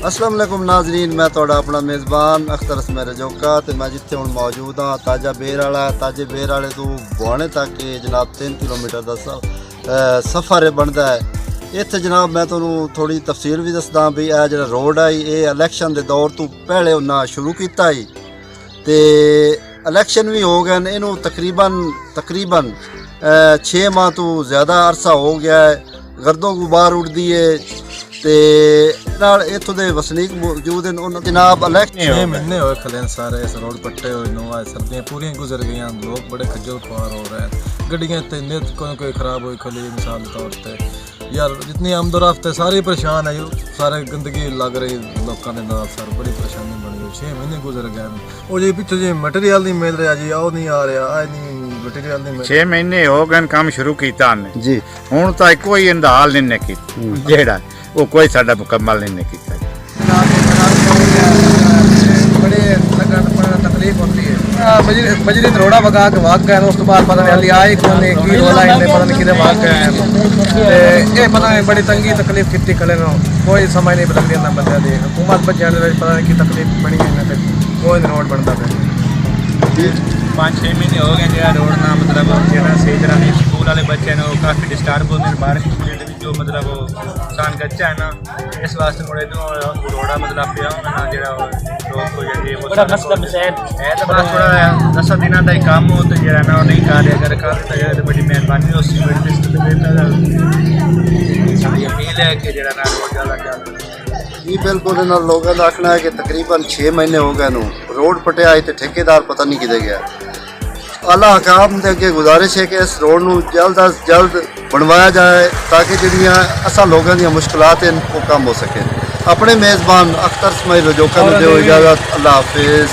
अस्सलाम वालेकुम नाजरीन, मैं थोड़ा अपना मेज़बान अख्तर इसमाइल रजौका ते मैं जिथे हुण मौजूद हाँ ताजा बेर वाला। ताजे बेर वाले तो बुआने तक जनाब 3 किलोमीटर का सफ़र बनता है। इत्थे जनाब मैं तुहानूं थोड़ी तफसील भी दसदा भी यह जो रोड है ये इलैक्शन के दौर तो पहले उन्हें शुरू किया ही ते इलैक्शन भी हो गए। इनू तकरीबन 6 माह तो ज़्यादा अरसा हो गया है। गर्दो गुबार उड़दी है ते इतों के वसनीक मौजूद हैं। जनाब इलैक्शन 6 महीने हुए खले सारे इस रोड पट्टे हुए नुआ सर्दियाँ पूरी गुजर गई, लोग बड़े खज्जल खुआर हो रहे हैं। गड्डियाँ नित कोई खराब हुई खली, मिसाल के तौर पर यार जितनी आमदोरफ्त है सारी परेशान है। सारे गंदगी लग रही लोगों के नाल, सर बड़ी परेशानी बन गई। 6 महीने गुजर गए वो जी पिछले जी मटेरियल नहीं मिल रहा जी, आओ नहीं आ रहा, आए नहीं मटेरियल नहीं मिल। 6 महीने हो गए काम शुरू किया जी, हूँ तो कोई इंतहाल नहीं की जेड़ा वो कोई साडा मुकम्मल नहीं किया। बड़े तकलीफ होती है। मजरी रोड़ा वगा के भाग गए, उस बाद पता नहीं हाली आए कौन की रोला इन्हें पता नहीं किधर भाग गए। ये पता नहीं बड़ी तंगी तकलीफ कितनी खड़े ना, कोई समझ नहीं बदलती ना बंदा दी हुकूमत बच जाने पता नहीं की तकलीफ बनी है। कोई नहीं रोड बनता पे 5-6 महीने हो गए जो रोड ना मतलब सही तरह नहीं। स्कूल वाले बच्चे ने काफ़ी डिस्टर्ब होते हैं बारिश जो मतलब नुकसान कच्चा है ना, इस वास्ते मुड़े तो रोड़ा मतलब पिया होना जो लोग को है तो बस थोड़ा 10 दिन का ही काम हो तो जो ना नहीं कर रहे। अगर कर देता जाए तो बड़ी मेहरबानी हो। उसकी बड़ी सारी अपील है कि जो ना रोड ज़्यादा चल जी बिल्कुल। इन लोगों का आखना है कि तकरीबन 6 महीने हो गए रोड पटिया है तो ठेकेदार पता नहीं किधर गया। आला हकाम के अगे गुजारिश है कि इस रोड को जल्द अज जल्द बनवाया जाए ताकि जिहड़ियां असां लोगों दी मुश्किलात हैं वो कम हो सके। अपने मेज़बान अख्तर इसमाइल रजौका को दो इजाज़त। अल्लाह हाफिज़।